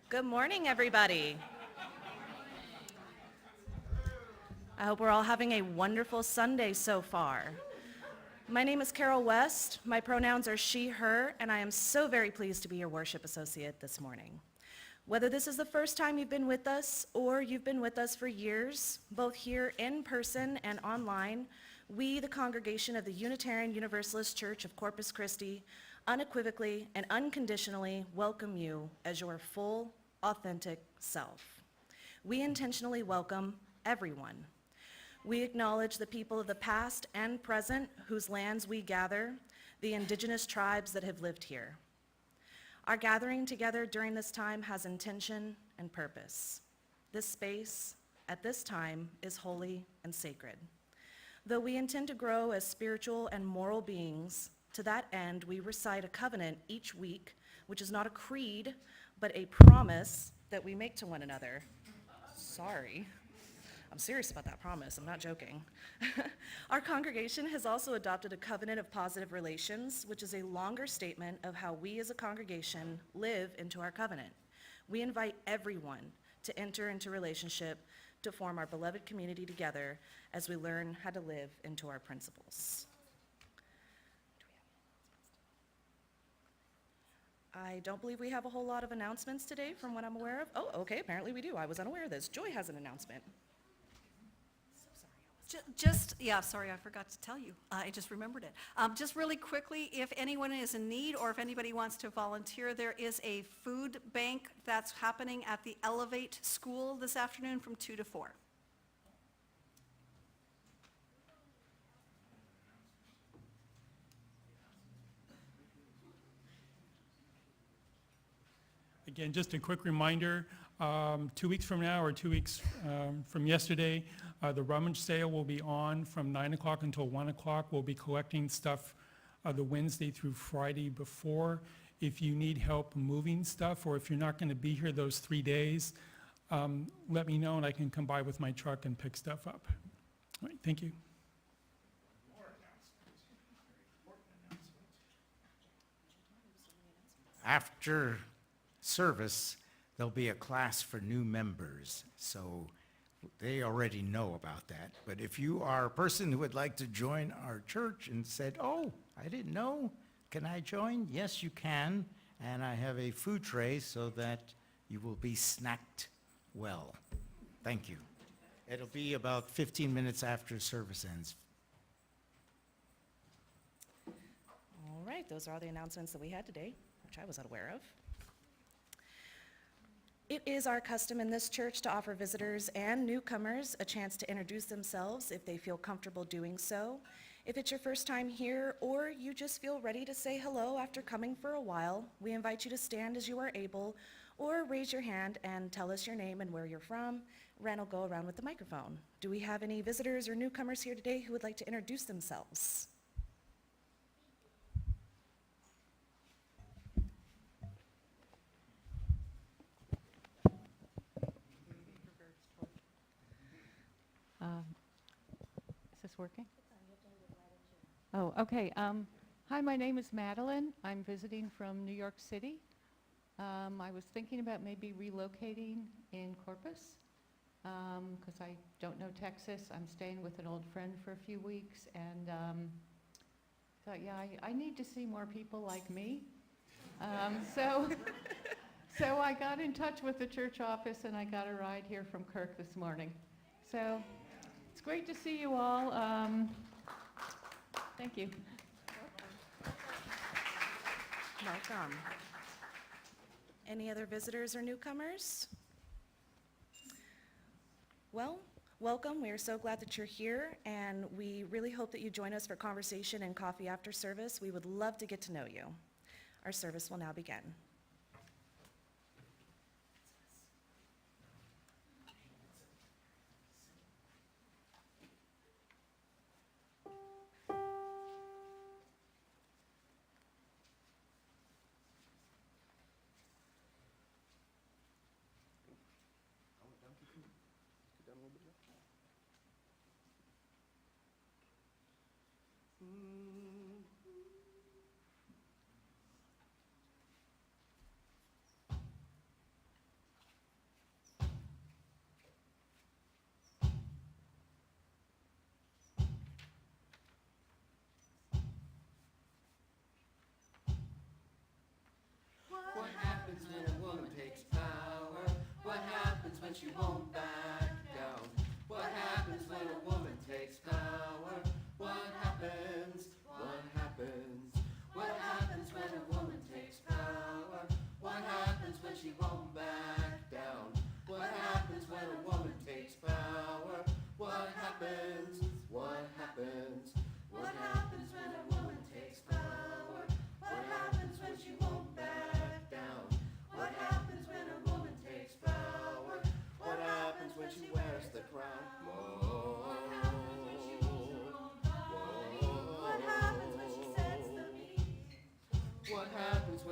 Good morning, everybody. I hope we're all having a wonderful Sunday so far. My name is Carol West. My pronouns are she, her, and I am so very pleased to be your worship associate this morning. Whether this is the first time you've been with us or you've been with us for years, both here in person and online, we, the congregation of the Unitarian Universalist Church of Corpus Christi, unequivocally and unconditionally welcome you as your full, authentic self. We intentionally welcome everyone. We acknowledge the people of the past and present whose lands we gather, the indigenous tribes that have lived here. Our gathering together during this time has intention and purpose. This space, at this time, is holy and sacred. Though we intend to grow as spiritual and moral beings, to that end, we recite a covenant each week, which is not a creed, but a promise that we make to one another. Sorry. I'm serious about that promise, I'm not joking. Our congregation has also adopted a covenant of positive relations, which is a longer statement of how we as a congregation live into our covenant. We invite everyone to enter into relationship to form our beloved community together as we learn how to live into our principles. I don't believe we have a whole lot of announcements today from what I'm aware of. Oh, okay, apparently we do. I was unaware of this. Joy has an announcement. Sorry, I forgot to tell you. I just remembered it. Just really quickly, if anyone is in need or if anybody wants to volunteer, there is a food bank that's happening at the Elevate School this afternoon from 2 to 4. Again, just a quick reminder, 2 weeks from now or 2 weeks from yesterday, the rummage sale will be on from 9 o'clock until 1 o'clock. We'll be collecting stuff the Wednesday through Friday before. If you need help moving stuff or if you're not going to be here those 3 days, let me know and I can come by with my truck and pick stuff up. All right, thank you. After service, there'll be a class for new members, so they already know about that. But if you are a person who would like to join our church and said, oh, I didn't know, can I join? Yes, you can, and I have a food tray so that you will be snacked well. Thank you. It'll be about 15 minutes after service ends. All right, those are all the announcements that we had today, which I was unaware of. It is our custom in this church to offer visitors and newcomers a chance to introduce themselves if they feel comfortable doing so. If it's your first time here or you just feel ready to say hello after coming for a while, we invite you to stand as you are able or raise your hand and tell us your name and where you're from. Ren will go around with the microphone. Do we have any visitors or newcomers here today who would like to introduce themselves? Is this working? Oh, okay. Hi, my name is Madeline. I'm visiting from New York City. I was thinking about maybe relocating in Corpus because I don't know Texas. I'm staying with an old friend for a few weeks and thought, yeah, I need to see more people like me. So I got in touch with the church office and I got a ride here from Kirk this morning. So it's great to see you all. Thank you. Welcome. Any other visitors or newcomers? Well, welcome. We are so glad that you're here, and we really hope that you join us for conversation and coffee after service. We would love to get to know you. Our service will now begin.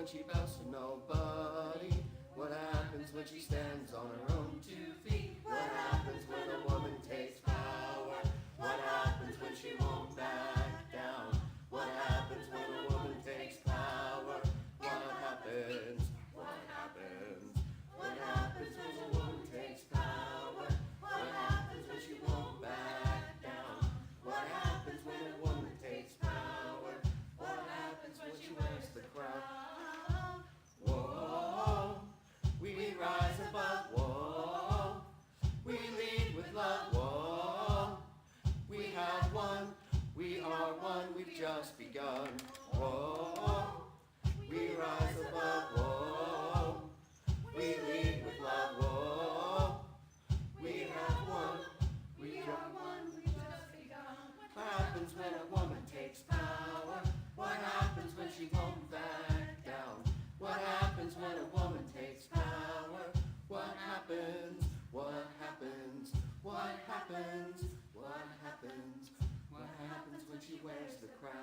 she bows to nobody? What happens when she stands on her own 2 feet? What happens when a woman takes power? What happens when she won't back down? What happens when a woman takes power? What happens? What happens? What happens when a woman takes power? What happens when she won't back down? What happens when a woman takes power? What happens when she wears the crown? Whoa, we rise above, whoa, we lead with love, whoa, we have won, we are one, we've just begun, whoa, we rise above, whoa, we lead with love, whoa, we have won, we are one, we've just begun. What happens when a woman takes power? What happens when she won't back down? What happens when a woman takes power? What happens? What happens? What happens? What happens? What happens when she wears the crown?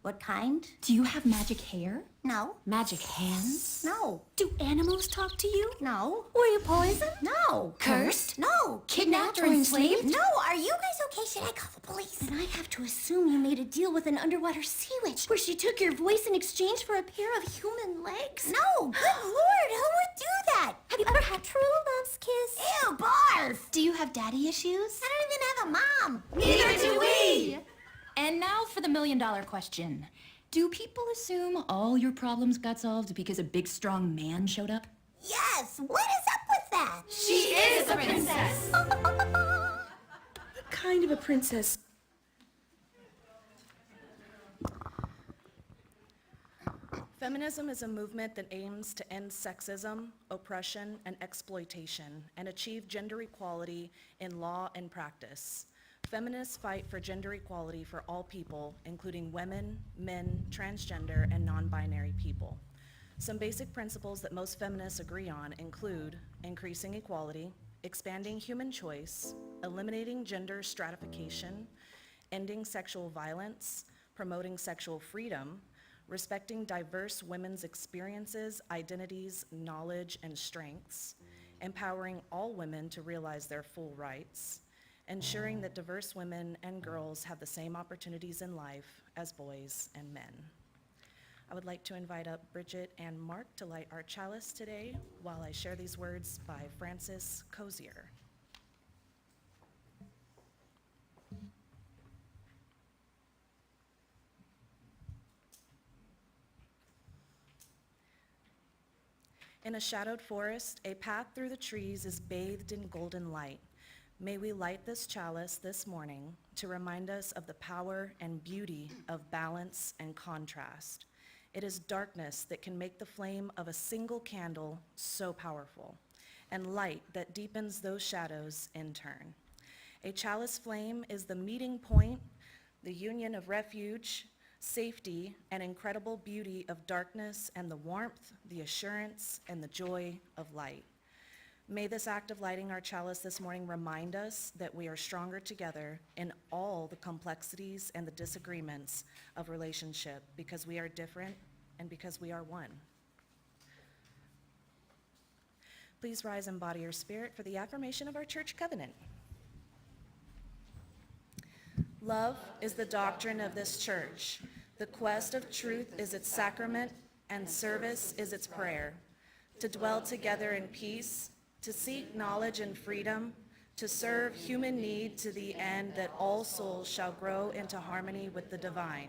What kind? Do you have magic hair? No. Magic hands? No. Do animals talk to you? No. Were you poisoned? No. Cursed? No. Kidnapped or enslaved? No. Are you guys okay? Should I call the police? Then I have to assume you made a deal with an underwater sea witch where she took your voice in exchange for a pair of human legs? No. Good Lord, who would do that? Have you ever had true love's kiss? Ew, barf. Do you have daddy issues? I don't even have a mom. Neither do we! And now for the million-dollar question. Do people assume all your problems got solved because a big, strong man showed up? Yes. What is up with that? She is a princess! What kind of a princess? Feminism is a movement that aims to end sexism, oppression, and exploitation, and achieve gender equality in law and practice. Feminists fight for gender equality for all people, including women, men, transgender, and non-binary people. Some basic principles that most feminists agree on include increasing equality, expanding human choice, eliminating gender stratification, ending sexual violence, promoting sexual freedom, respecting diverse women's experiences, identities, knowledge, and strengths, empowering all women to realize their full rights, ensuring that diverse women and girls have the same opportunities in life as boys and men. I would like to invite up Bridget and Mark to light our chalice today while I share these words by Francis Cozier. In a shadowed forest, a path through the trees is bathed in golden light. May we light this chalice this morning to remind us of the power and beauty of balance and contrast. It is darkness that can make the flame of a single candle so powerful, and light that deepens those shadows in turn. A chalice flame is the meeting point, the union of refuge, safety, and incredible beauty of darkness, and the warmth, the assurance, and the joy of light. May this act of lighting our chalice this morning remind us that we are stronger together in all the complexities and the disagreements of relationship, because we are different and because we are one. Please rise and embody your spirit for the affirmation of our church covenant. Love is the doctrine of this church. The quest of truth is its sacrament, and service is its prayer. To dwell together in peace, to seek knowledge and freedom, to serve human need to the end that all souls shall grow into harmony with the divine.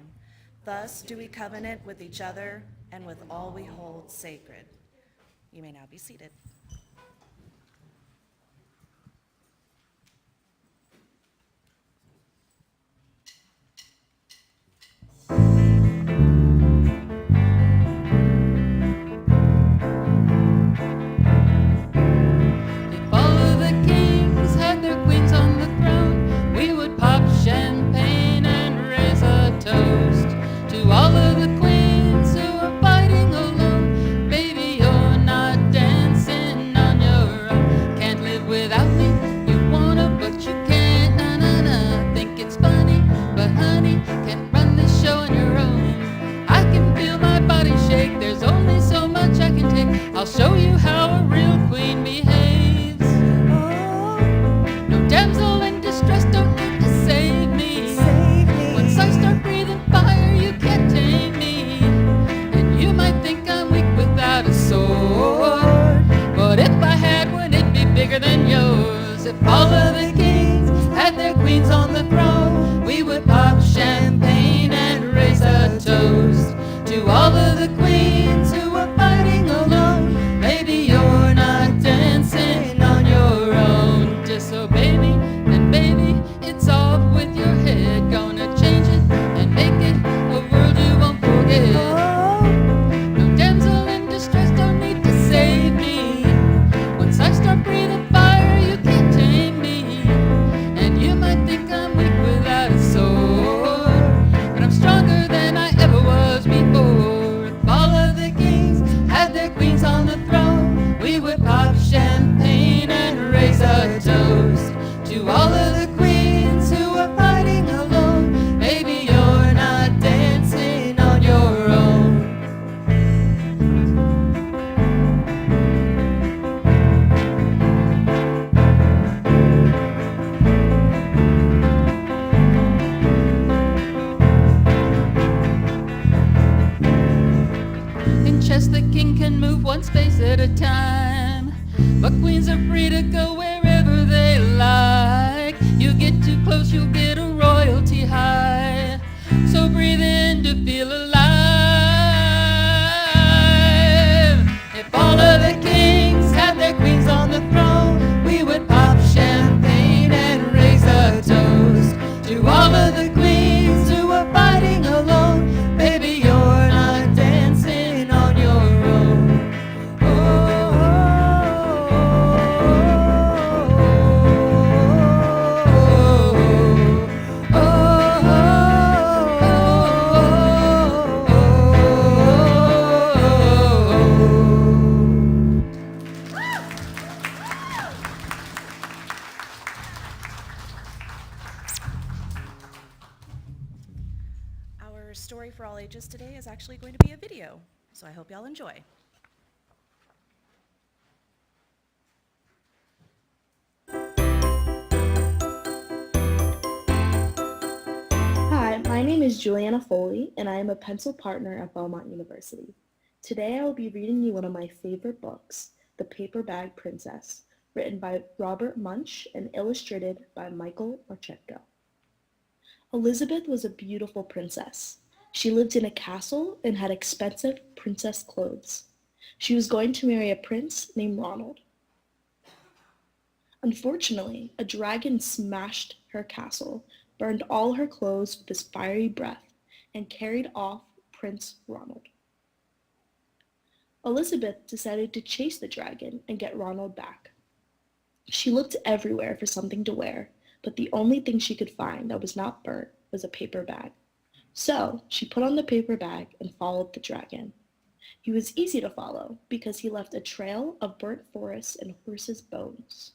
Thus do we covenant with each other and with all we hold sacred. You may now be seated. Their queens on the throne, we would pop champagne and raise a If all of the kings had their queens on the throne, we would pop champagne and raise a toast to all of the queens who are fighting alone. Maybe you're not dancing on your own. Just so baby, then baby, it's off with your head. Gonna change it and make it a world you won't forget. No damsel in distress, don't need to save me. Once I start breathing fire, you can't tame me. And you might think I'm weak without a sword, but I'm stronger than I ever was before. If all of the kings had their queens on the throne, we would pop champagne and raise a toast to all of the queens who are fighting alone. Maybe you're not dancing on your own. In chess, the king can move one space at a time, but queens are free to go wherever they like. You get too close, you'll get a royalty high. So breathe in to feel alive. If all of the kings had their queens on the throne, we would pop champagne and raise a toast to all of the queens who are fighting alone. Baby, you're not dancing on your own. Our story for all ages today is actually going to be a video, so I hope y'all enjoy. Hi, my name is Juliana Foley, and I am a pencil partner at Belmont University. Today I will be reading you one of my favorite books, The Paper Bag Princess, written by Robert Munsch and illustrated by Michael Marchenko. Elizabeth was a beautiful princess. She lived in a castle and had expensive princess clothes. She was going to marry a prince named Ronald. Unfortunately, a dragon smashed her castle, burned all her clothes with his fiery breath, and carried off Prince Ronald. Elizabeth decided to chase the dragon and get Ronald back. She looked everywhere for something to wear, but the only thing she could find that was not burnt was a paper bag. So she put on the paper bag and followed the dragon. He was easy to follow because he left a trail of burnt forests and horses' bones.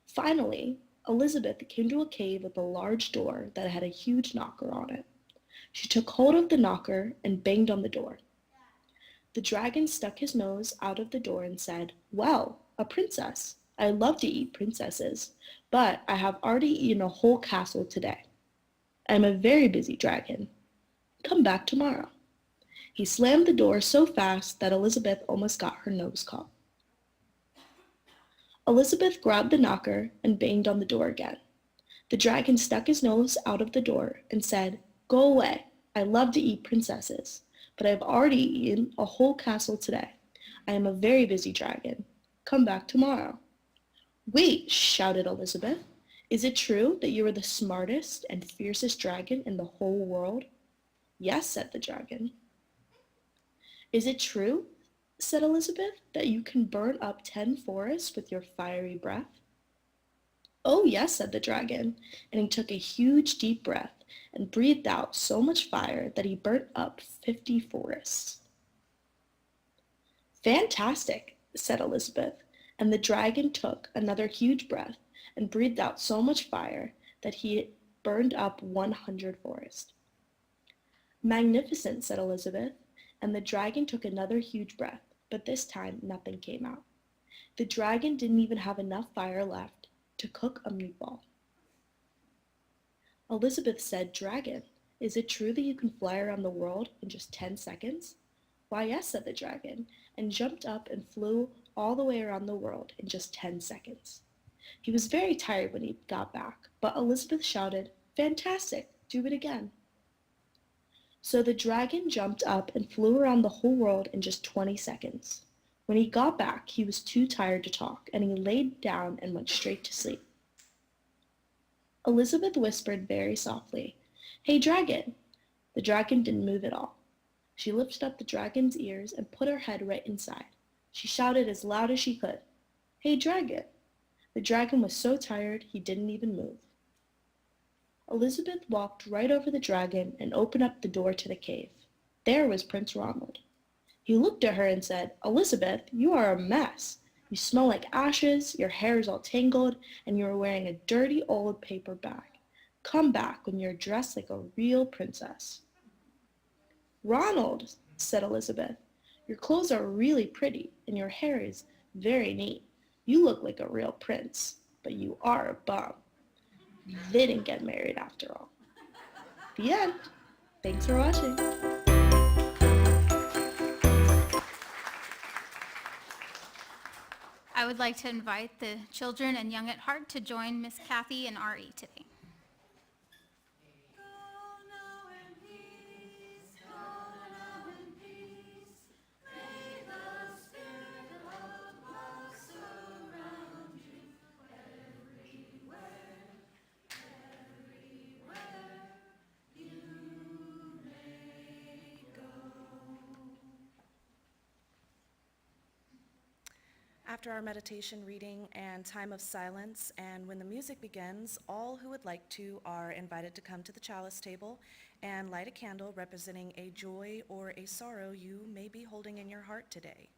Finally, Elizabeth came to a cave with a large door that had a huge knocker on it. She took hold of the knocker and banged on the door. The dragon stuck his nose out of the door and said, "Well, a princess. I love to eat princesses, but I have already eaten a whole castle today. I am a very busy dragon. Come back tomorrow." He slammed the door so fast that Elizabeth almost got her nose caught. Elizabeth grabbed the knocker and banged on the door again. The dragon stuck his nose out of the door and said, "Go away. I love to eat princesses, but I have already eaten a whole castle today. I am a very busy dragon. Come back tomorrow." "Wait," shouted Elizabeth. "Is it true that you are the smartest and fiercest dragon in the whole world?" "Yes," said the dragon. "Is it true," said Elizabeth, "that you can burn up 10 forests with your fiery breath?" "Oh, yes," said the dragon, and he took a huge deep breath and breathed out so much fire that he burnt up 50 forests. "Fantastic," said Elizabeth, and the dragon took another huge breath and breathed out so much fire that he burned up 100 forests. "Magnificent," said Elizabeth, and the dragon took another huge breath, but this time nothing came out. The dragon didn't even have enough fire left to cook a meatball. Elizabeth said, "Dragon, is it true that you can fly around the world in just 10 seconds? "Why, yes," said the dragon, and jumped up and flew all the way around the world in just 10 seconds. He was very tired when he got back, but Elizabeth shouted, "Fantastic! Do it again." So the dragon jumped up and flew around the whole world in just 20 seconds. When he got back, he was too tired to talk, and he laid down and went straight to sleep. Elizabeth whispered very softly, "Hey, dragon." The dragon didn't move at all. She lifted up the dragon's ears and put her head right inside. She shouted as loud as she could, "Hey, dragon." The dragon was so tired he didn't even move. Elizabeth walked right over the dragon and opened up the door to the cave. There was Prince Ronald. He looked at her and said, "Elizabeth, you are a mess. You smell like ashes, your hair is all tangled, and you are wearing a dirty old paper bag. Come back when you're dressed like a real princess." "Ronald," said Elizabeth, "your clothes are really pretty, and your hair is very neat. You look like a real prince, but you are a bum." They didn't get married after all. The end. Thanks for watching. I would like to invite the children and young at heart to join Miss Kathy and RE today. After our meditation reading and time of silence, and when the music begins, all who would like to are invited to come to the chalice table and light a candle representing a joy or a sorrow you may be holding in your heart today.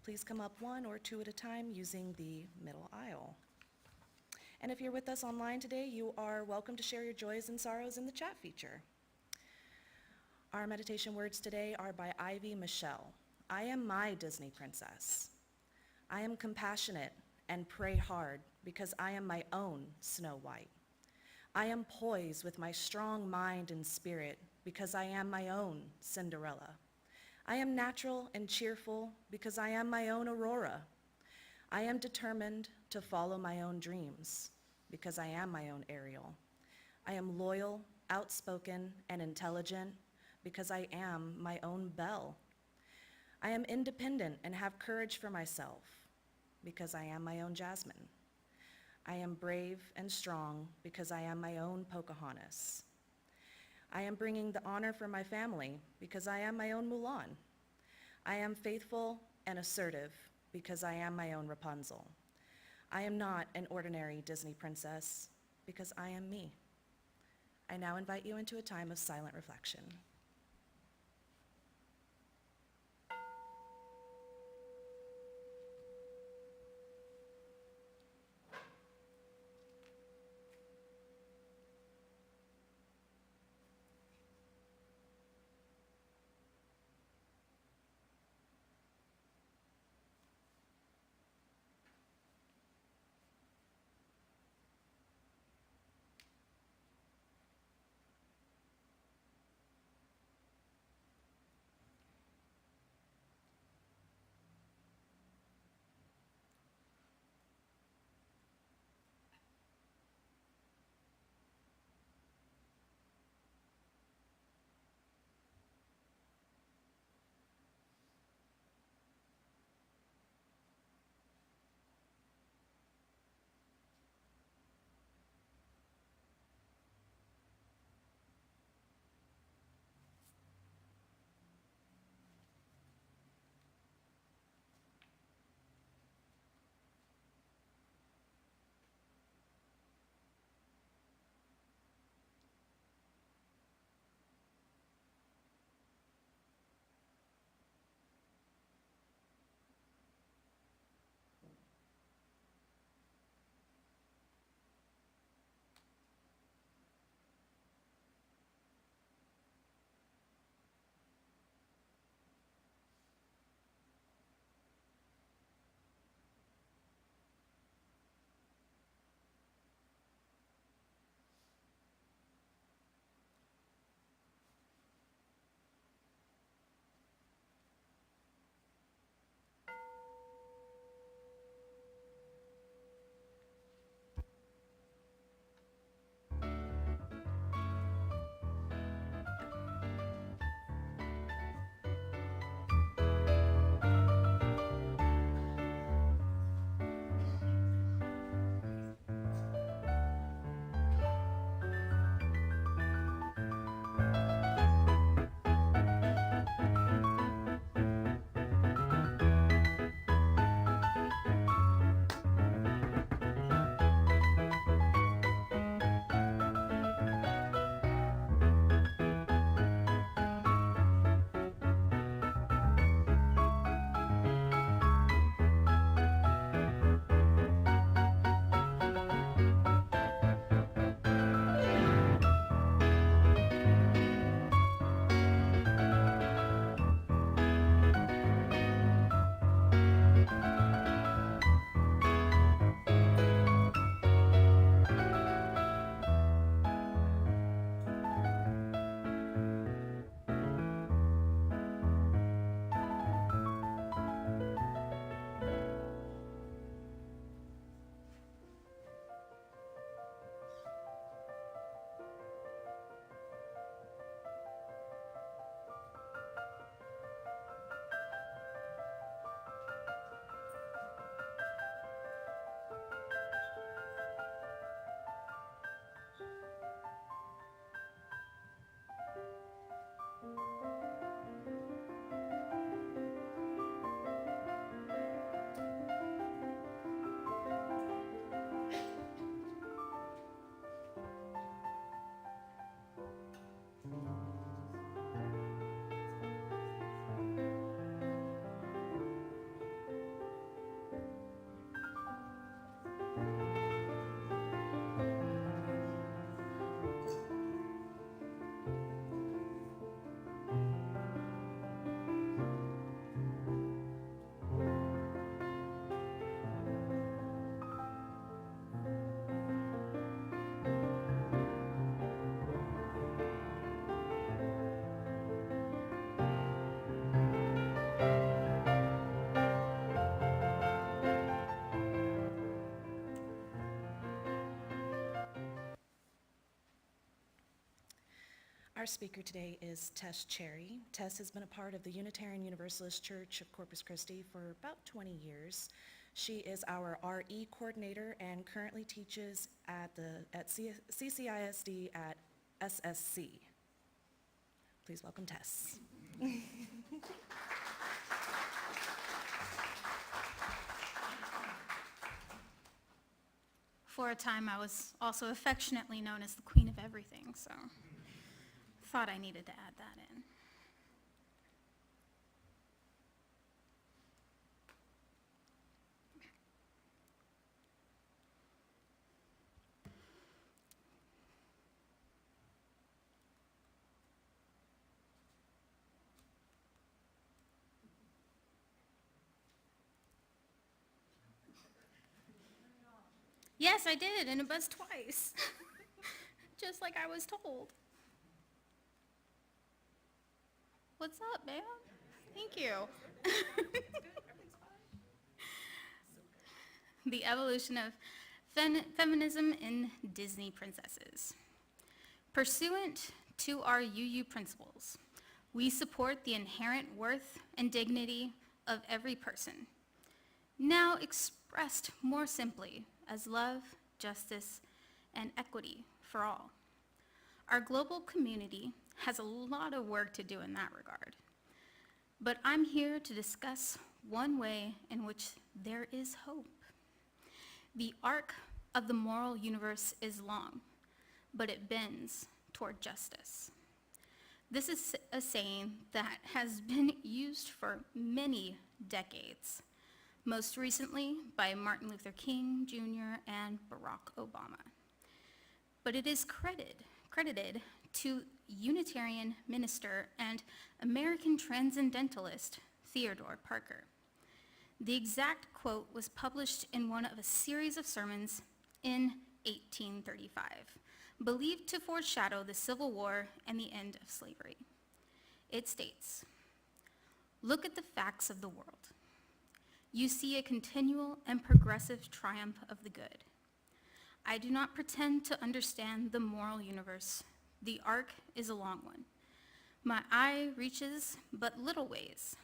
Please come up one or two at a time using the middle aisle. And if you're with us online today, you are welcome to share your joys and sorrows in the chat feature. Our meditation words today are by Ivy Michelle. I am my Disney princess. I am compassionate and pray hard because I am my own Snow White. I am poised with my strong mind and spirit because I am my own Cinderella. I am natural and cheerful because I am my own Aurora. I am determined to follow my own dreams because I am my own Ariel. I am loyal, outspoken, and intelligent because I am my own Belle. I am independent and have courage for myself because I am my own Jasmine. I am brave and strong because I am my own Pocahontas. I am bringing the honor for my family because I am my own Mulan. I am faithful and assertive because I am my own Rapunzel. I am not an ordinary Disney princess because I am me. I now invite you into a time of silent reflection. Our speaker today is Tess Cherry. Tess has been a part of the Unitarian Universalist Church of Corpus Christi for about 20 years. She is our RE coordinator and currently teaches at CCISD at SSC. Please welcome Tess. For a time, I was also affectionately known as the Queen of Everything, so thought I needed to add that in. Yes, I did, and it buzzed twice. Just like I was told. What's up, man? Thank you. The evolution of feminism in Disney princesses. Pursuant to our UU principles, we support the inherent worth and dignity of every person, now expressed more simply as love, justice, and equity for all. Our global community has a lot of work to do in that regard, but I'm here to discuss one way in which there is hope. The arc of the moral universe is long, but it bends toward justice. This is a saying that has been used for many decades, most recently by Martin Luther King Jr. and Barack Obama. But it is credited to Unitarian minister and American transcendentalist Theodore Parker. The exact quote was published in one of a series of sermons in 1835, believed to foreshadow the Civil War and the end of slavery. It states, "Look at the facts of the world. You see a continual and progressive triumph of the good. I do not pretend to understand the moral universe. The arc is a long one. My eye reaches but little ways.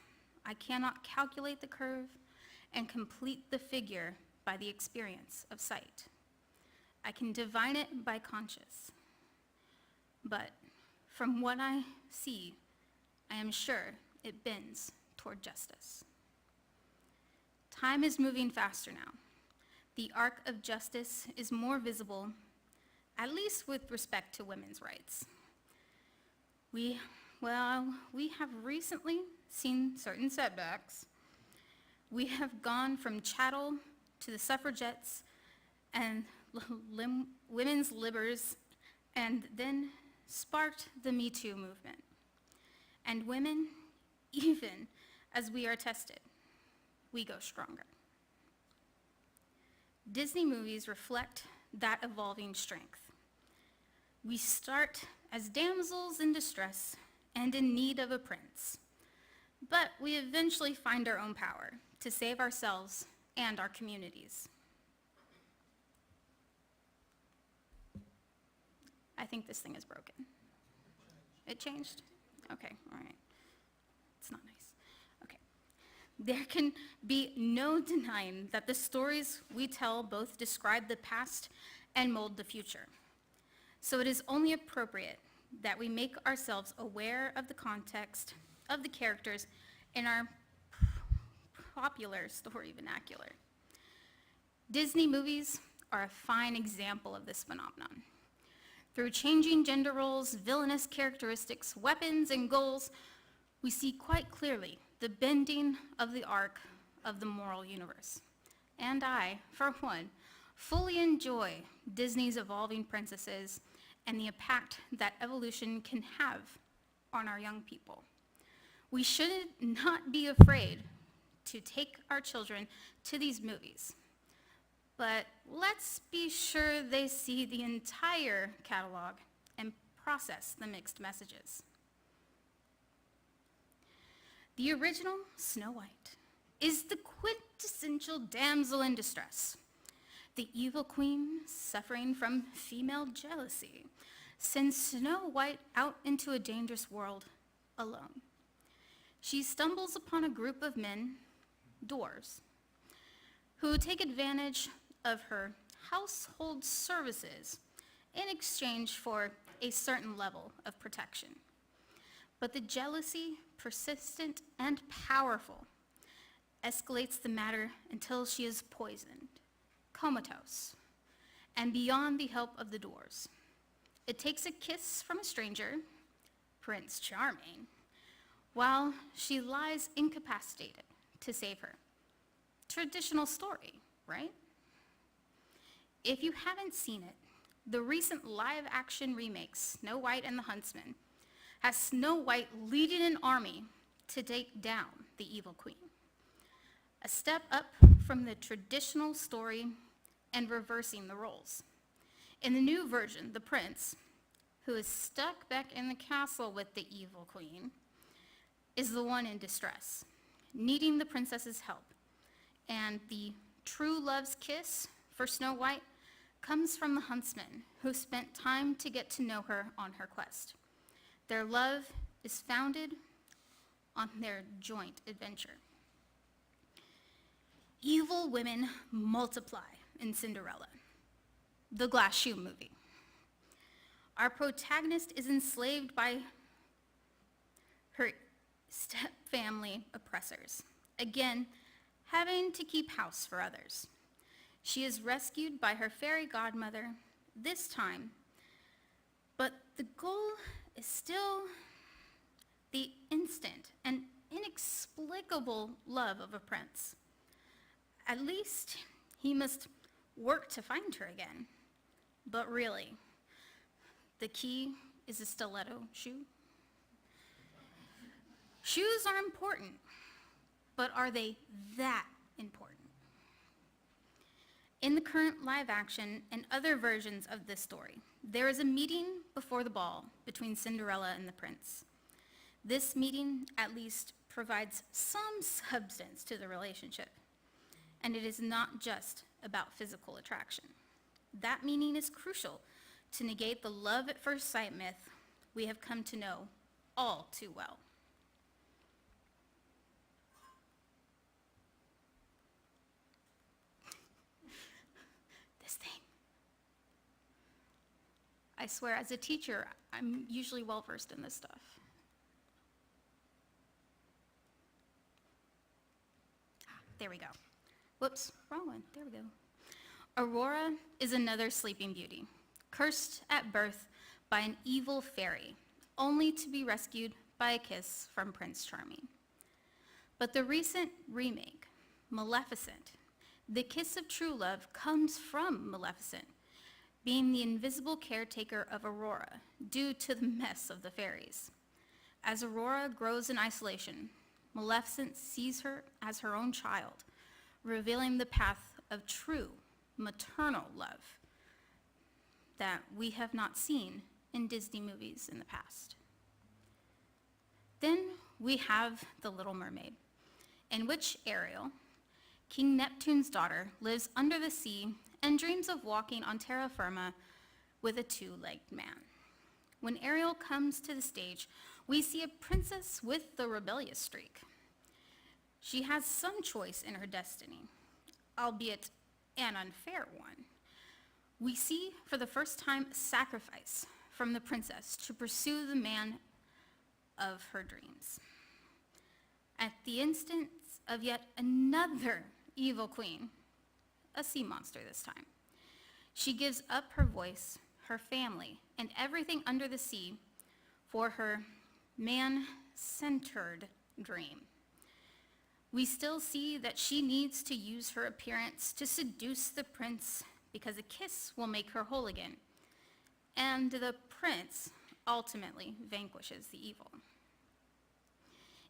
I cannot calculate the curve and complete the figure by the experience of sight. I can divine it by conscience. But from what I see, I am sure it bends toward justice." Time is moving faster now. The arc of justice is more visible, at least with respect to women's rights. We have recently seen certain setbacks. We have gone from chattel to the suffragettes and women's libers, and then sparked the Me Too movement. And women, even as we are tested, we go stronger. Disney movies reflect that evolving strength. We start as damsels in distress and in need of a prince, but we eventually find our own power to save ourselves and our communities. I think this thing is broken. It changed? Okay, all right. It's not nice. Okay. There can be no denying that the stories we tell both describe the past and mold the future. So it is only appropriate that we make ourselves aware of the context of the characters in our popular story vernacular. Disney movies are a fine example of this phenomenon. Through changing gender roles, villainous characteristics, weapons, and goals, we see quite clearly the bending of the arc of the moral universe. And I, for one, fully enjoy Disney's evolving princesses and the impact that evolution can have on our young people. We should not be afraid to take our children to these movies, but let's be sure they see the entire catalog and process the mixed messages. The original Snow White is the quintessential damsel in distress, the evil queen suffering from female jealousy, sends Snow White out into a dangerous world alone. She stumbles upon a group of men, dwarves, who take advantage of her household services in exchange for a certain level of protection. But the jealousy, persistent and powerful, escalates the matter until she is poisoned, comatose, and beyond the help of the dwarves. It takes a kiss from a stranger, Prince Charming, while she lies incapacitated to save her. Traditional story, right? If you haven't seen it, the recent live-action remake, Snow White and the Huntsman, has Snow White leading an army to take down the evil queen. A step up from the traditional story and reversing the roles. In the new version, the prince, who is stuck back in the castle with the evil queen, is the one in distress, needing the princess's help. And the true love's kiss for Snow White comes from the huntsman, who spent time to get to know her on her quest. Their love is founded on their joint adventure. Evil women multiply in Cinderella, the glass shoe movie. Our protagonist is enslaved by her step-family oppressors, again, having to keep house for others. She is rescued by her fairy godmother, this time, but the goal is still the instant and inexplicable love of a prince. At least he must work to find her again. But really, the key is a stiletto shoe. Shoes are important, but are they that important? In the current live action and other versions of this story, there is a meeting before the ball between Cinderella and the prince. This meeting at least provides some substance to the relationship, and it is not just about physical attraction. That meaning is crucial to negate the love at first sight myth we have come to know all too well. This thing. I swear, as a teacher, I'm usually well-versed in this stuff. There we go. Whoops, wrong one. There we go. Aurora is another sleeping beauty, cursed at birth by an evil fairy, only to be rescued by a kiss from Prince Charming. But the recent remake, Maleficent, the kiss of true love comes from Maleficent, being the invisible caretaker of Aurora due to the mess of the fairies. As Aurora grows in isolation, Maleficent sees her as her own child, revealing the path of true maternal love that we have not seen in Disney movies in the past. Then we have The Little Mermaid, in which Ariel, King Neptune's daughter, lives under the sea and dreams of walking on terra firma with a two-legged man. When Ariel comes to the stage, we see a princess with the rebellious streak. She has some choice in her destiny, albeit an unfair one. We see for the first time a sacrifice from the princess to pursue the man of her dreams. At the instance of yet another evil queen, a sea monster this time, she gives up her voice, her family, and everything under the sea for her man-centered dream. We still see that she needs to use her appearance to seduce the prince because a kiss will make her whole again. And the prince ultimately vanquishes the evil.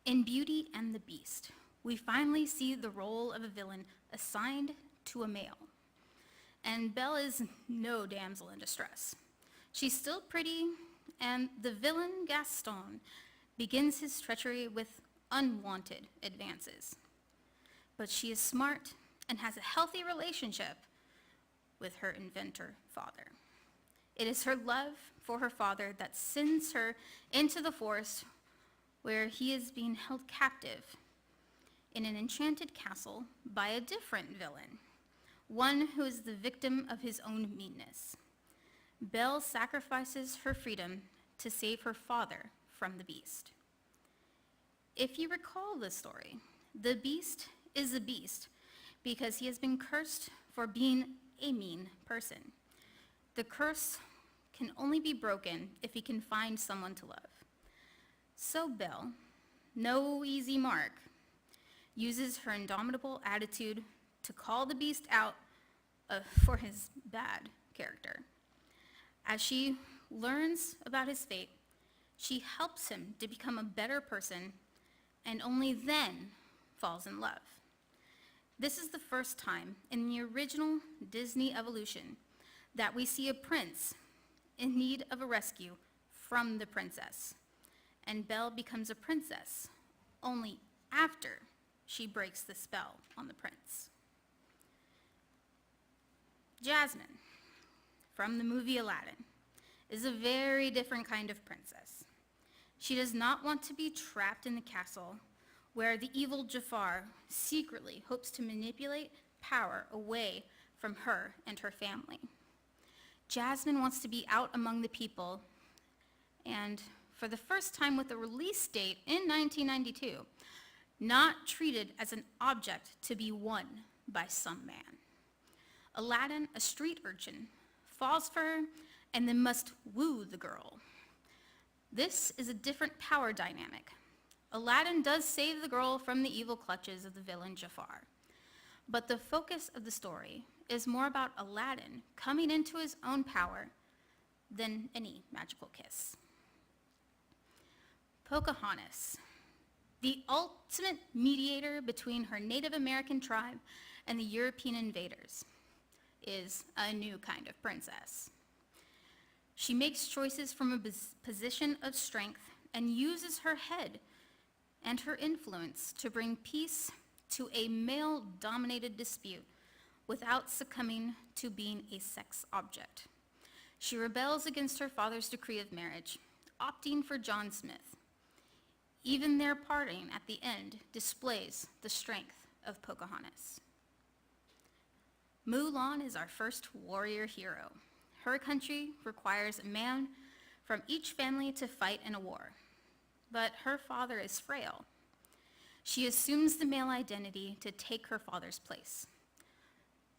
In Beauty and the Beast, we finally see the role of a villain assigned to a male. And Belle is no damsel in distress. She's still pretty, and the villain Gaston begins his treachery with unwanted advances. But she is smart and has a healthy relationship with her inventor father. It is her love for her father that sends her into the forest where he is being held captive in an enchanted castle by a different villain, one who is the victim of his own meanness. Belle sacrifices her freedom to save her father from the beast. If you recall the story, the beast is a beast because he has been cursed for being a mean person. The curse can only be broken if he can find someone to love. So Belle, no easy mark, uses her indomitable attitude to call the beast out for his bad character. As she learns about his fate, she helps him to become a better person and only then falls in love. This is the first time in the original Disney evolution that we see a prince in need of a rescue from the princess, and Belle becomes a princess only after she breaks the spell on the prince. Jasmine, from the movie Aladdin, is a very different kind of princess. She does not want to be trapped in the castle where the evil Jafar secretly hopes to manipulate power away from her and her family. Jasmine wants to be out among the people, and for the first time with a release date in 1992, not treated as an object to be won by some man. Aladdin, a street urchin, falls for her and then must woo the girl. This is a different power dynamic. Aladdin does save the girl from the evil clutches of the villain Jafar, but the focus of the story is more about Aladdin coming into his own power than any magical kiss. Pocahontas, the ultimate mediator between her Native American tribe and the European invaders, is a new kind of princess. She makes choices from a position of strength and uses her head and her influence to bring peace to a male-dominated dispute without succumbing to being a sex object. She rebels against her father's decree of marriage, opting for John Smith. Even their parting at the end displays the strength of Pocahontas. Mulan is our first warrior hero. Her country requires a man from each family to fight in a war, but her father is frail. She assumes the male identity to take her father's place.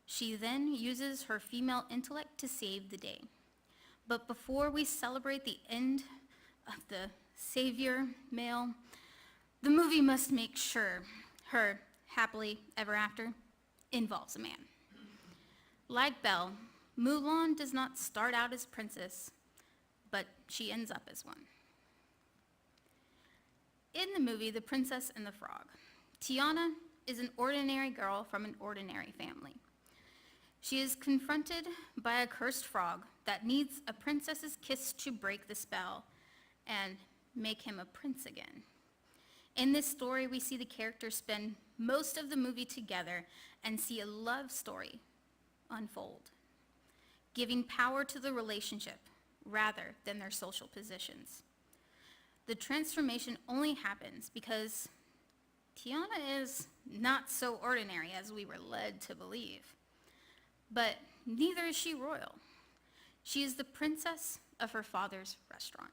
She then uses her female intellect to save the day. But before we celebrate the end of the savior male, the movie must make sure her happily ever after involves a man. Like Belle, Mulan does not start out as princess, but she ends up as one. In the movie The Princess and the Frog, Tiana is an ordinary girl from an ordinary family. She is confronted by a cursed frog that needs a princess's kiss to break the spell and make him a prince again. In this story, we see the characters spend most of the movie together and see a love story unfold, giving power to the relationship rather than their social positions. The transformation only happens because Tiana is not so ordinary as we were led to believe. But neither is she royal. She is the princess of her father's restaurant.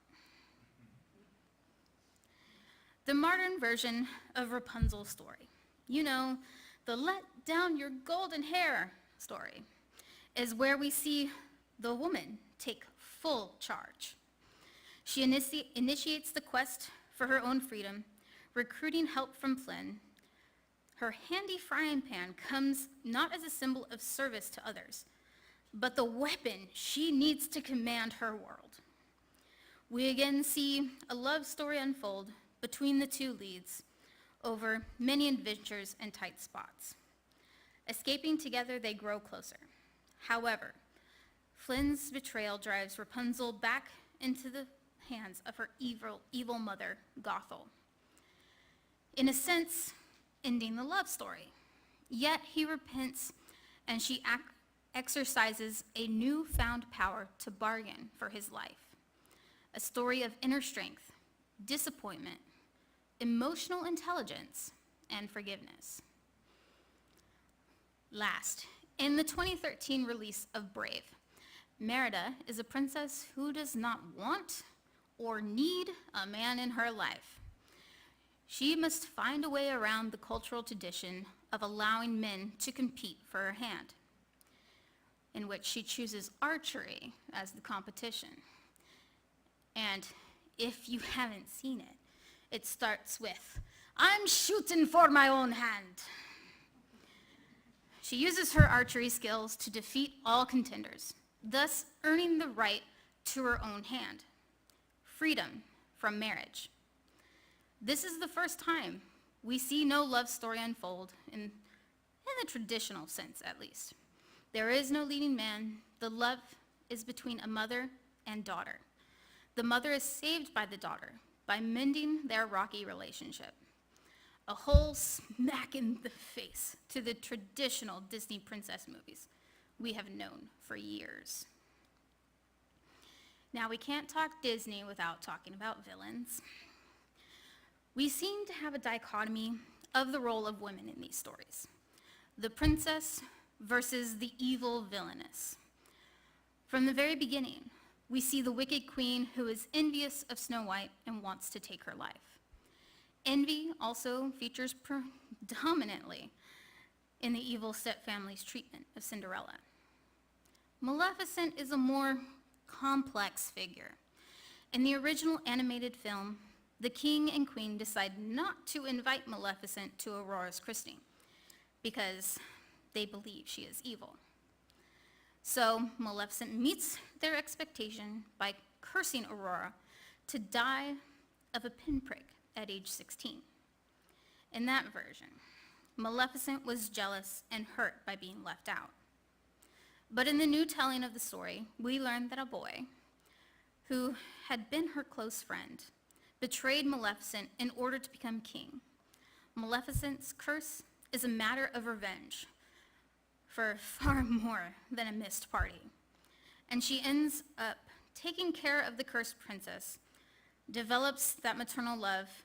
The modern version of Rapunzel's story, the let down your golden hair story, is where we see the woman take full charge. She initiates the quest for her own freedom, recruiting help from Flynn. Her handy frying pan comes not as a symbol of service to others, but the weapon she needs to command her world. We again see a love story unfold between the two leads over many adventures and tight spots. Escaping together, they grow closer. However, Flynn's betrayal drives Rapunzel back into the hands of her evil mother, Gothel. In a sense, ending the love story. Yet he repents and she exercises a newfound power to bargain for his life. A story of inner strength, disappointment, emotional intelligence, and forgiveness. Last, in the 2013 release of Brave, Merida is a princess who does not want or need a man in her life. She must find a way around the cultural tradition of allowing men to compete for her hand, in which she chooses archery as the competition. And if you haven't seen it, it starts with, "I'm shooting for my own hand." She uses her archery skills to defeat all contenders, thus earning the right to her own hand, freedom from marriage. This is the first time we see no love story unfold, in the traditional sense at least. There is no leading man. The love is between a mother and daughter. The mother is saved by the daughter by mending their rocky relationship. A whole smack in the face to the traditional Disney princess movies we have known for years. Now, we can't talk Disney without talking about villains. We seem to have a dichotomy of the role of women in these stories. The princess versus the evil villainess. From the very beginning, we see the wicked queen who is envious of Snow White and wants to take her life. Envy also features predominantly in the evil stepfamily's treatment of Cinderella. Maleficent is a more complex figure. In the original animated film, the king and queen decide not to invite Maleficent to Aurora's christening because they believe she is evil. So Maleficent meets their expectation by cursing Aurora to die of a pinprick at age 16. In that version, Maleficent was jealous and hurt by being left out. But in the new telling of the story, we learn that a boy who had been her close friend betrayed Maleficent in order to become king. Maleficent's curse is a matter of revenge for far more than a missed party. And she ends up taking care of the cursed princess, develops that maternal love,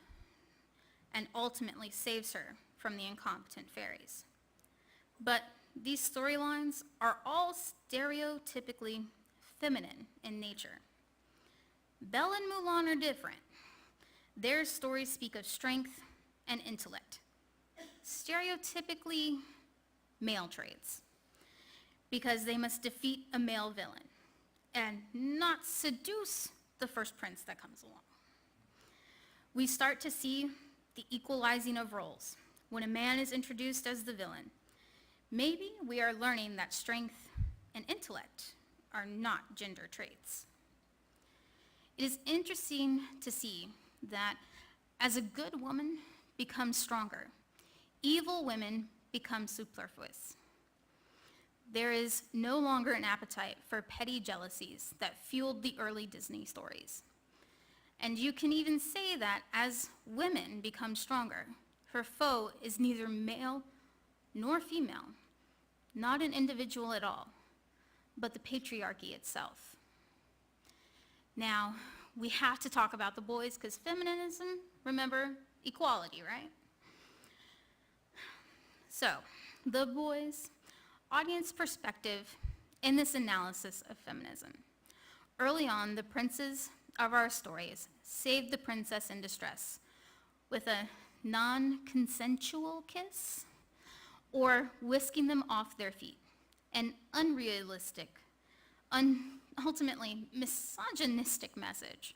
and ultimately saves her from the incompetent fairies. But these storylines are all stereotypically feminine in nature. Belle and Mulan are different. Their stories speak of strength and intellect, stereotypically male traits, because they must defeat a male villain and not seduce the first prince that comes along. We start to see the equalizing of roles. When a man is introduced as the villain, maybe we are learning that strength and intellect are not gender traits. It is interesting to see that as a good woman becomes stronger, evil women become superfluous. There is no longer an appetite for petty jealousies that fueled the early Disney stories. And you can even say that as women become stronger, her foe is neither male nor female, not an individual at all, but the patriarchy itself. Now, we have to talk about the boys because feminism, remember, equality, right? So, the boys, audience perspective in this analysis of feminism. Early on, the princes of our stories saved the princess in distress with a non-consensual kiss or whisking them off their feet, an unrealistic, ultimately misogynistic message.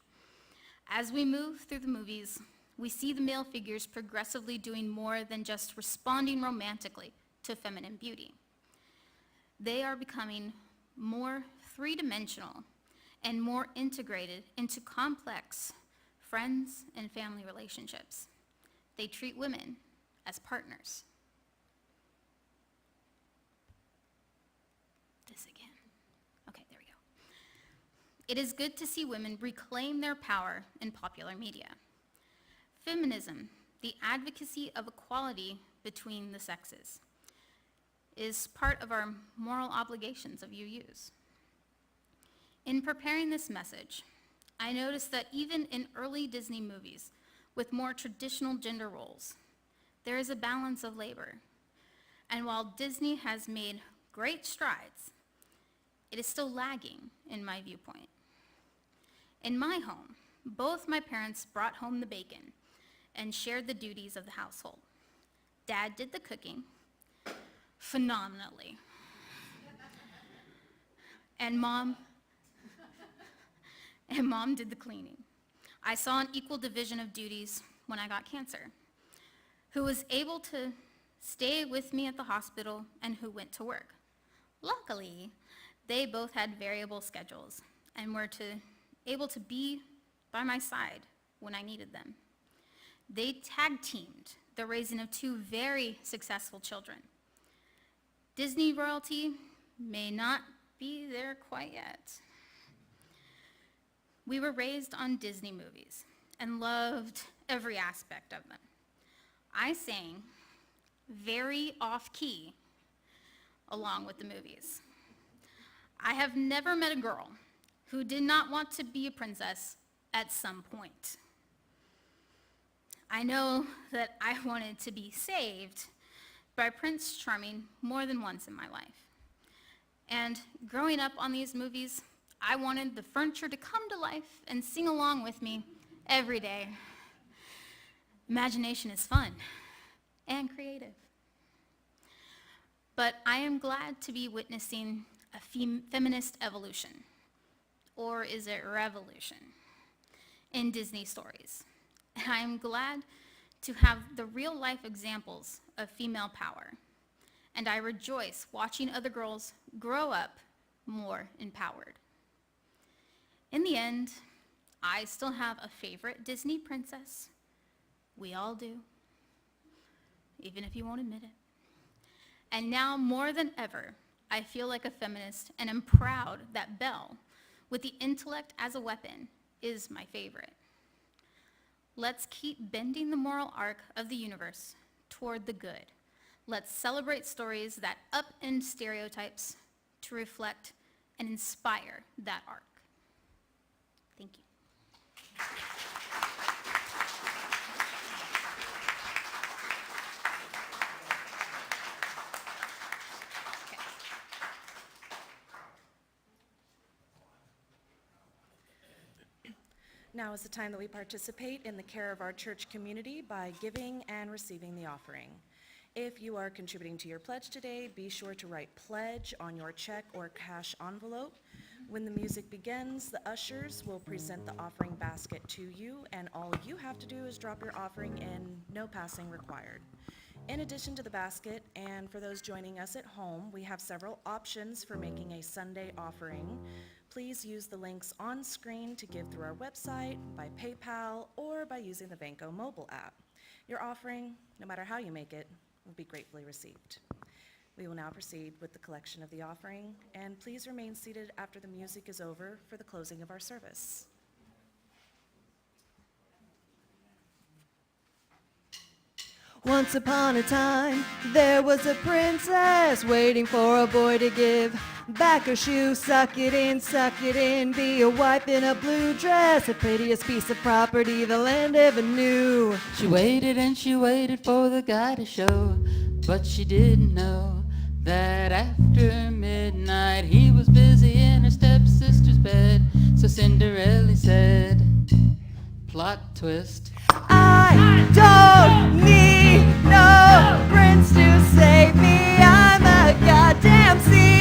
As we move through the movies, we see the male figures progressively doing more than just responding romantically to feminine beauty. They are becoming more three-dimensional and more integrated into complex friends and family relationships. They treat women as partners. This again. Okay, there we go. It is good to see women reclaim their power in popular media. Feminism, the advocacy of equality between the sexes. is part of our moral obligations of UUs. In preparing this message, I noticed that even in early Disney movies with more traditional gender roles, there is a balance of labor. And while Disney has made great strides, it is still lagging in my viewpoint. In my home, both my parents brought home the bacon and shared the duties of the household. Dad did the cooking phenomenally. And mom did the cleaning. I saw an equal division of duties when I got cancer. Who was able to stay with me at the hospital and who went to work. Luckily, they both had variable schedules and were able to be by my side when I needed them. They tag-teamed the raising of two very successful children. Disney royalty may not be there quite yet. We were raised on Disney movies and loved every aspect of them. I sang very off-key along with the movies. I have never met a girl who did not want to be a princess at some point. I know that I wanted to be saved by Prince Charming more than once in my life. And growing up on these movies, I wanted the furniture to come to life and sing along with me every day. Imagination is fun and creative. But I am glad to be witnessing a feminist evolution, or is it revolution, in Disney stories. And I am glad to have the real-life examples of female power. And I rejoice watching other girls grow up more empowered. In the end, I still have a favorite Disney princess. We all do, even if you won't admit it. And now more than ever, I feel like a feminist and am proud that Belle, with the intellect as a weapon, is my favorite. Let's keep bending the moral arc of the universe toward the good. Let's celebrate stories that upend stereotypes to reflect and inspire that arc. Thank you. Now is the time that we participate in the care of our church community by giving and receiving the offering. If you are contributing to your pledge today, be sure to write pledge on your check or cash envelope. When the music begins, the ushers will present the offering basket to you, and all you have to do is drop your offering in, no passing required. In addition to the basket, and for those joining us at home, we have several options for making a Sunday offering. Please use the links on screen to give through our website, by PayPal, or by using the Banco mobile app. Your offering, no matter how you make it, will be gratefully received. We will now proceed with the collection of the offering, and please remain seated after the music is over for the closing of our service. Once upon a time, there was a princess waiting for a boy to give back her shoe. Suck it in, be a wife in a blue dress, the prettiest piece of property the land ever knew. She waited and she waited for the guy to show, but she didn't know that after midnight he was busy in her stepsister's bed. So Cinderella said, plot twist, I don't need no prince to save me. I'm a goddamn CEO.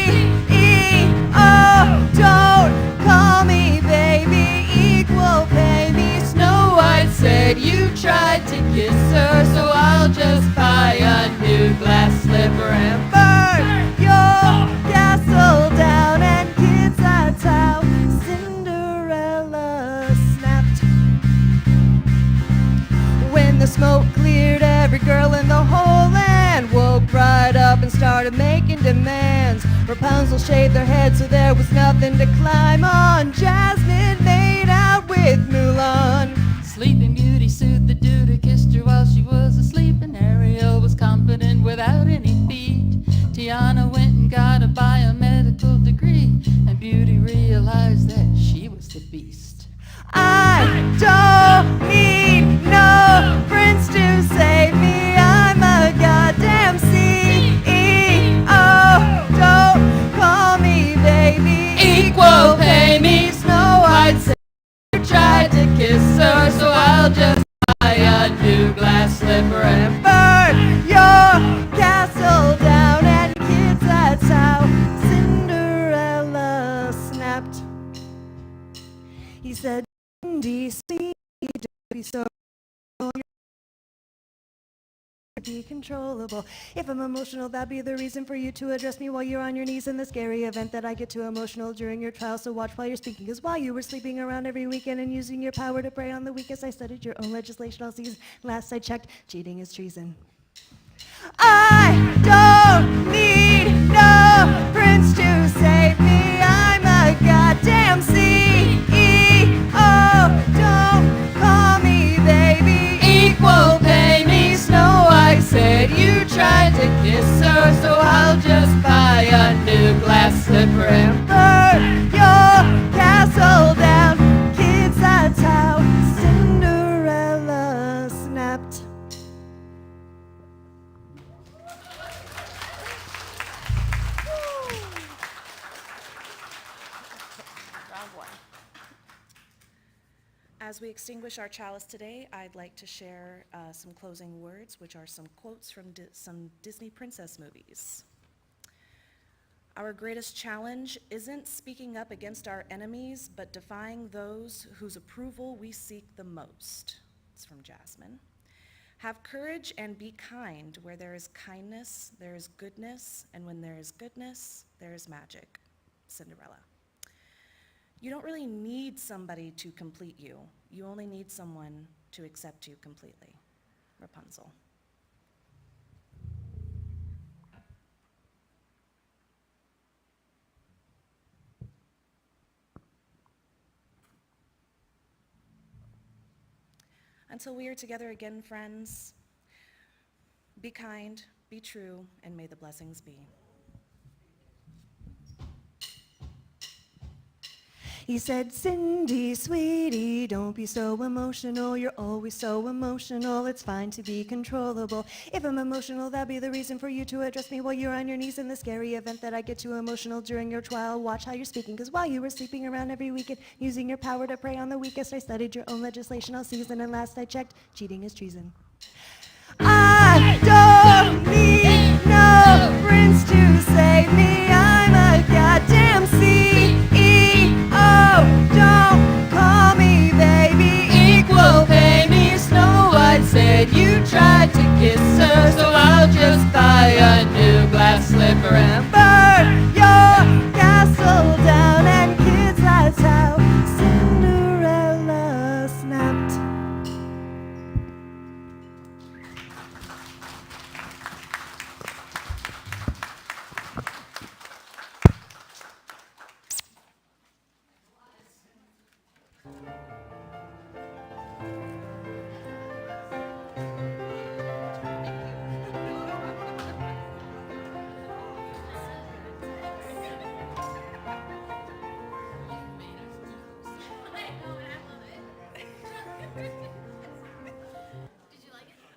Don't call me baby, equal pay me. Snow White said you tried to kiss her, so I'll just buy a new glass slipper and burn your castle down. And kids, that's how Cinderella snapped. When the smoke cleared, every girl in the whole land woke right up and started making demands. Rapunzel shaved their head so there was nothing to climb on. Jasmine made out with Mulan. Sleeping Beauty soothed the dude, kissed her while she was asleep, and Ariel was confident without any feet. Tiana don't need no prince to save me. I'm a goddamn CEO. Don't call me baby. Equal pay me, Snow White said you tried to kiss her, so I'll just buy a new glass slipper and burn your castle down. And kids, that's how Cinderella snapped. He said, Cindy, sweet, don't be so be controllable. If I'm emotional, that'd be the reason for you to address me while you're on your knees in the scary event that I get too emotional during your trial. So watch while you're speaking, because while you were sleeping around every weekend and using your power to prey on the weakest, I studied your own legislation all season. Last I checked, cheating is treason. I don't need no prince to save me. I'm a goddamn CEO. Don't call me baby. equal pay me, Snow White said you tried to kiss her, so I'll just buy a new glass slipper and burn your castle down. Kids, that's how Cinderella snapped. As we extinguish our chalice today, I'd like to share some closing words, which are some quotes from some Disney princess movies. Our greatest challenge isn't speaking up against our enemies, but defying those whose approval we seek the most. It's from Jasmine. Have courage and be kind. Where there is kindness, there is goodness, and when there is goodness, there is magic. Cinderella. You don't really need somebody to complete you. You only need someone to accept you completely. Rapunzel. Until we are together again, friends, be kind, be true, and may the blessings be. He said, Cindy, sweetie, don't be so emotional. You're always so emotional. It's fine to be controllable. If I'm emotional, that'd be the reason for you to address me while you're on your knees in the scary event that I get too emotional during your trial. Watch how you're speaking, because while you were sleeping around every weekend, using your power to prey on the weakest, I studied your own legislation all season, and last I checked, cheating is treason. I don't need no prince to save me. I'm a goddamn CEO. Don't call me baby. equal pay me, Snow White said you tried to kiss her, so I'll just buy a new glass slipper and burn your castle down. And kids, that's how Cinderella snapped.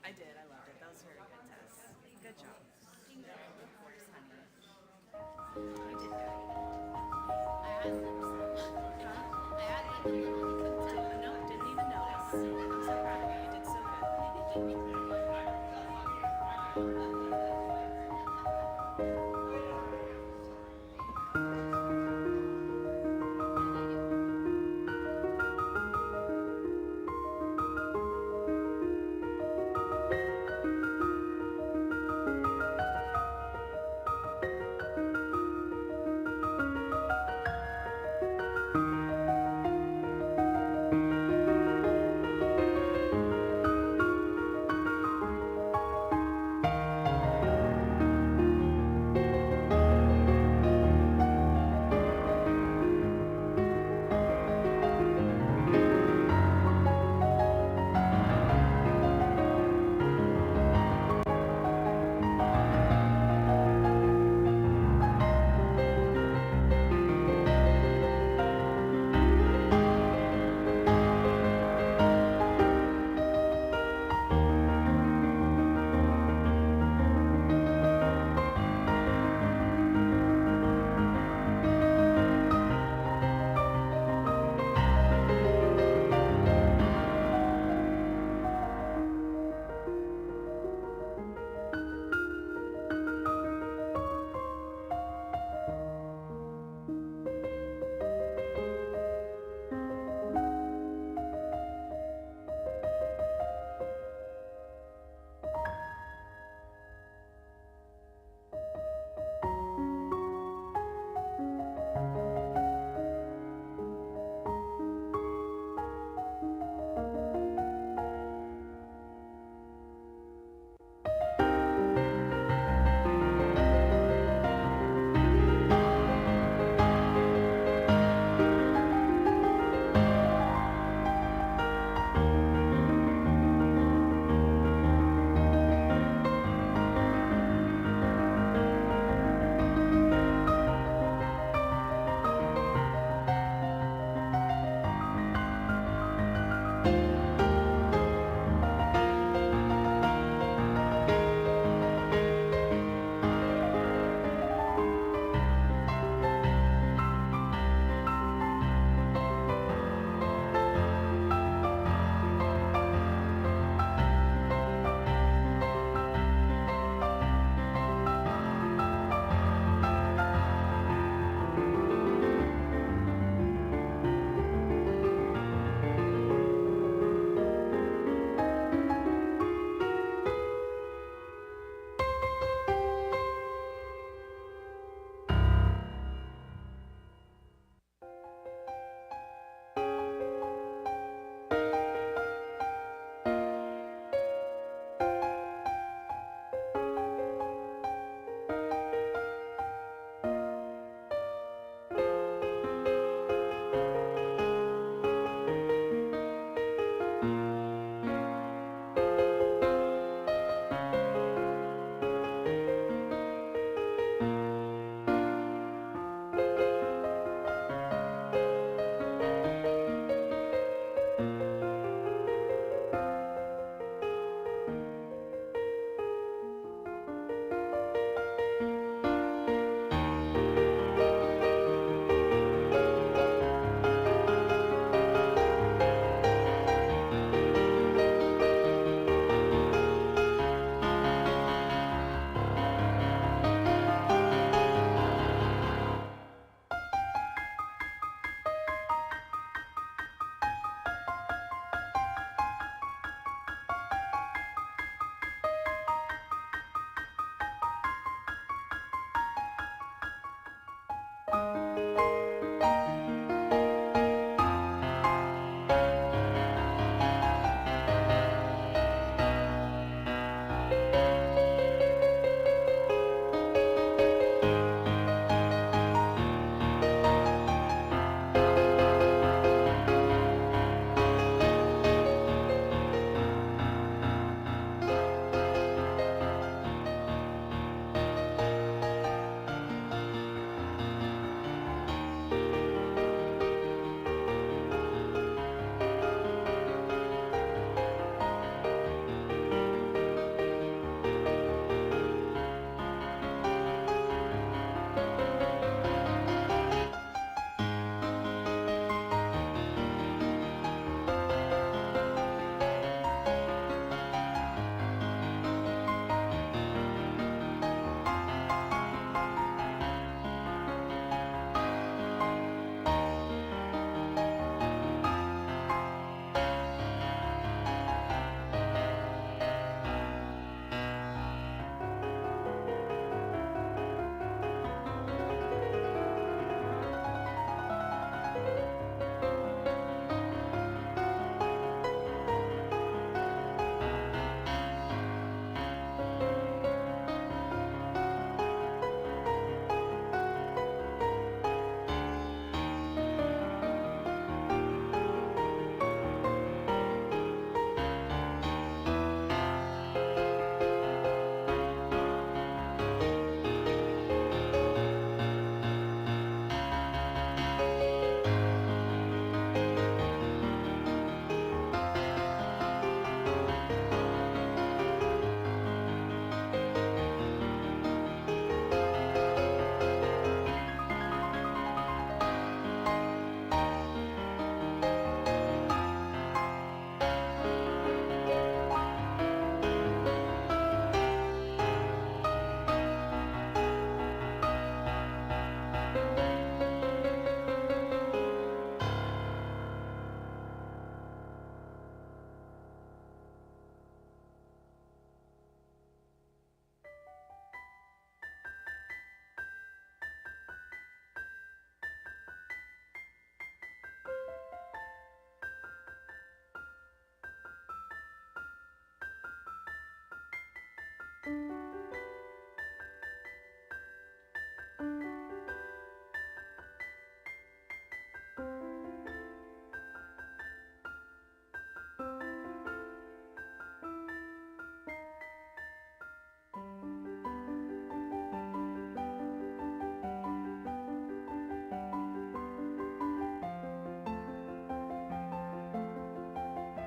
I did. I loved it. That was very good, Tess. Good job. Of course, honey.